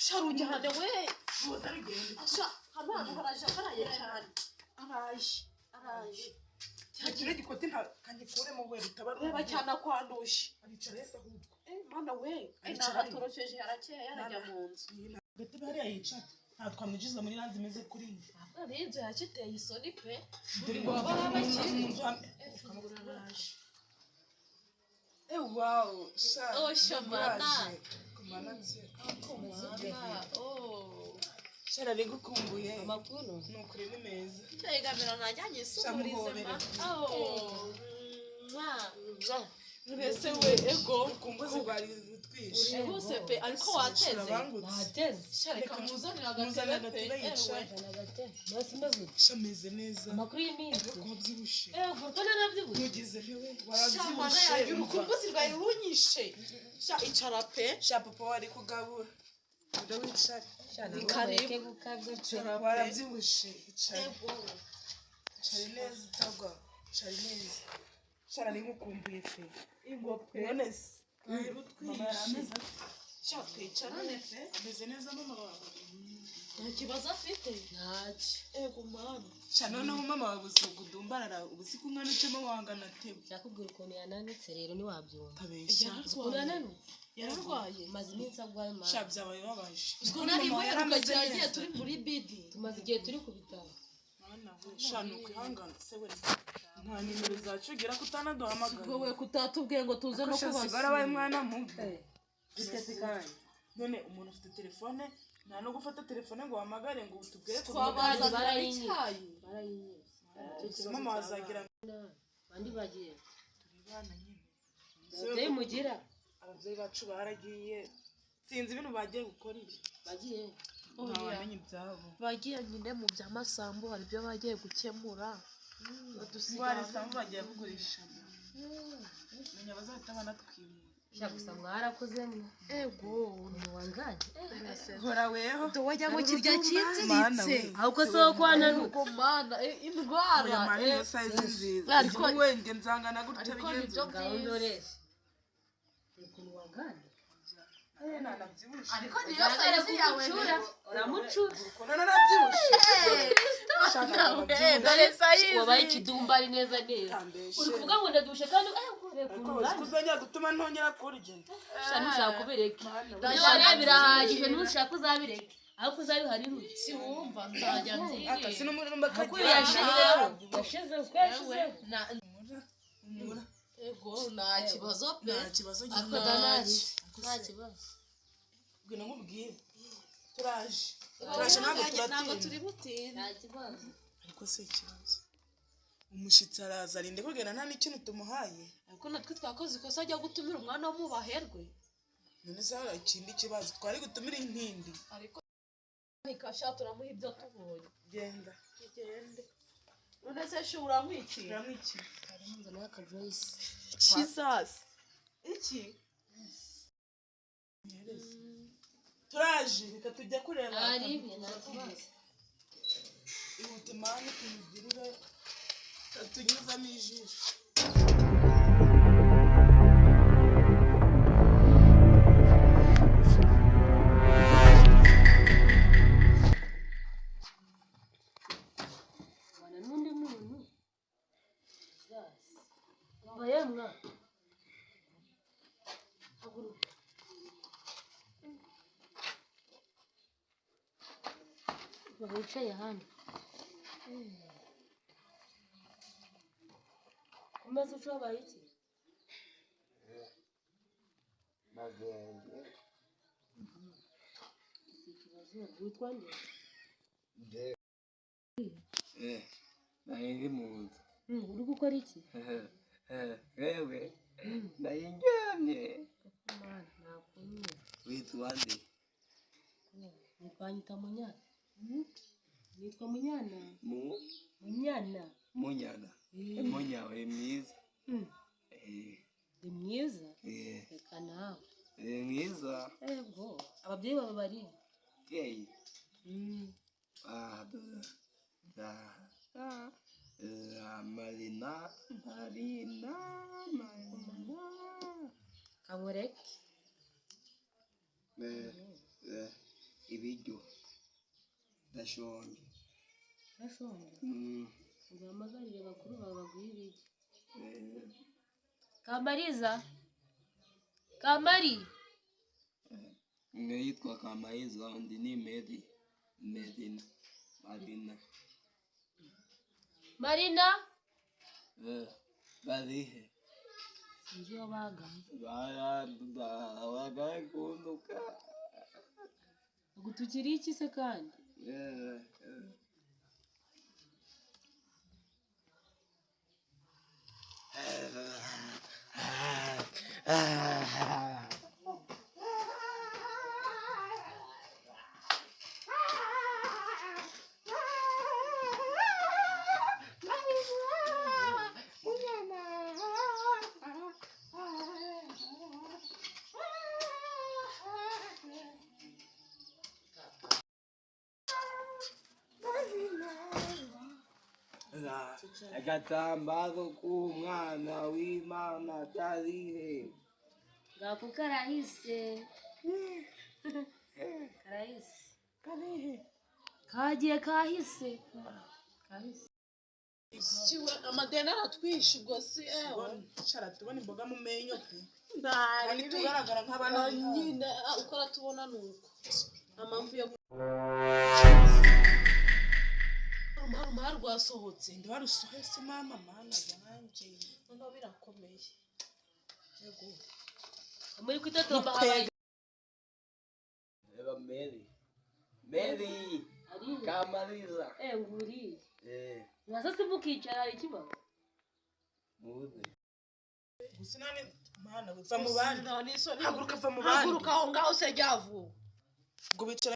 sharujyane we asha abantu baraje baraye cyane araje cyakire gikote nta kanyikuremo we rutabara reba cyane kwandusha aricara yese ahubwo mana we naratorosheje harakeye yarajya mu nzu gati bariya yicara nta twamwijiza muri ranze imeze kuri iyi abana inzu yakiteye isoni pe dore ngo barabakiri wow sha shamana kumanatse shara bigukumbuye amakuru nukuri ni meza cyayigamira najyanye isuburize mbese we ego ukumbuzi bari gutwisha bose pe ariko wateze shareka muzanira agatebe pe shameze neza amakuru y'iminsi wabyibushe vuga narabyibushye mugize hewe shamana warabyibushe yagira ukumbuzi rwawe runyishe sha icara pe sha papa wari kugabura ndo wicare karibu warabyibushe icare cari neza utagwa cari neza shara ningukumbuye pe ingope honest mama yarameze sha twicarane pe ameze neza mama wawe nta kibazo afite ntacyo ego mama sha noneho mama wawe uzogudumbarara ubusiku umwana ucemo wangana tewe yakubwira ukuntu yananutse rero ntiwabyumva tabeshya ukuntu yananutse yararwaye maze iminsi arwaye mama sha byabaye babaje ubwo nari muheruka cyagiye turi muri bidi tumaze igihe turi ku bitaro mwana we sha nukwihangana se we nta nimero zacugira kutanaduhamagara wowe kutatubwiye ngo tuze no kubasura sigara baye mwana mubi biteze kandi none umuntu ufite telefone nta no gufata telefone ngo uhamagare ngo utubwire ko twabazanira icyayi barayinyuze mama wazagira bandi bagiye turi bana nyine ababyeyi mugira ababyeyi bacu baragiye sinzi ibintu bagiye gukora iki bagiye ntawamenye ibyabo bagiye nyine mu by'amasambu hari ibyo bagiye gukemura indwara isanzwe bagiye kugurisha menya bazahita banatwimura sha gusa mwarakoze mwe ego ntiwanganye hora weho wajya ngo kirya kinziritse ahubwo se wo kwananutse mana indwara oya mari yo size nziza ariko wenge nzangana gutya bigenze gahundoreshe ukuntu wanganye ariko niyo size yawe uramucura ukuntu narabyibushe dore size wabaye ikidumbari neza neza uri kuvuga ngo ndadushe kandi kuzajya gutuma ntongera kurya sha ntushaka kubireka niba birahagije ntushaka uzabireke ariko uzabihari ruke si wumva nzajya nziye akasi n'umurimo kuri yashizeho ego nta kibazo pe nta kibazo ariko danari nta kibazo ngwino nkubwire turaje ntabwo turi butinde nta kibazo ariko se ikibazo umushitsi araza arinde kugenda nta n'ikintu tumuhaye ariko natwe twakoze ikosa ajya gutumira umwana wo mu baherwe none se hari ikindi kibazo twari gutumira inkindi ariko nikasha turamuha ibyo tubonye genda igende none se shi uramwikira uramwikira harimo n'aka Joyce Jesus iki turaje reka tujya kureba ari nta kibazo ihute mani tumugirire tunyuzamo ijisho wana n'undi muntu bayamwa haguruka wicaye ahandi umaze uco wabaye iki magenge ikibazo witwa nde nari ndi mu nzu uri gukora iki wewe nayiryamye nakumwe witwa nde nitwanyita munyana nitwa munyana munyana munyana munyawe mwiza ni mwiza reka nawe mwiza ego ababyeyi baba bari yeyi marina kamureke ibiryo ndashonje ugahamagarire bakuru bawe baguhe ibiryo Kamariza Kamari umwe yitwa Kamariza undi ni Medina Marina barihe sinzi iyo bagaye bagaye kunduka gutukira iki se kandi agatambaro k'umwana w'Imana karihe ngako karahise kagiye kahise amadeni aratwishe ubwo si Shara tubona imboga mu menyo pe ntari tugaragara nk'abana nyine uko aratubona nuko amamvu yo umara rwasohotse ndabarusohoye se mama mana yanjye noneho birakomeye yego muri kwitotomba habaye Mary Kamariza nguri mwasa simukicara hari ikibazo muze gusa nane mana uva mu bandi n'isoni haguruka va mu bandi haguruka aho ngaho se ryavu ngo bicara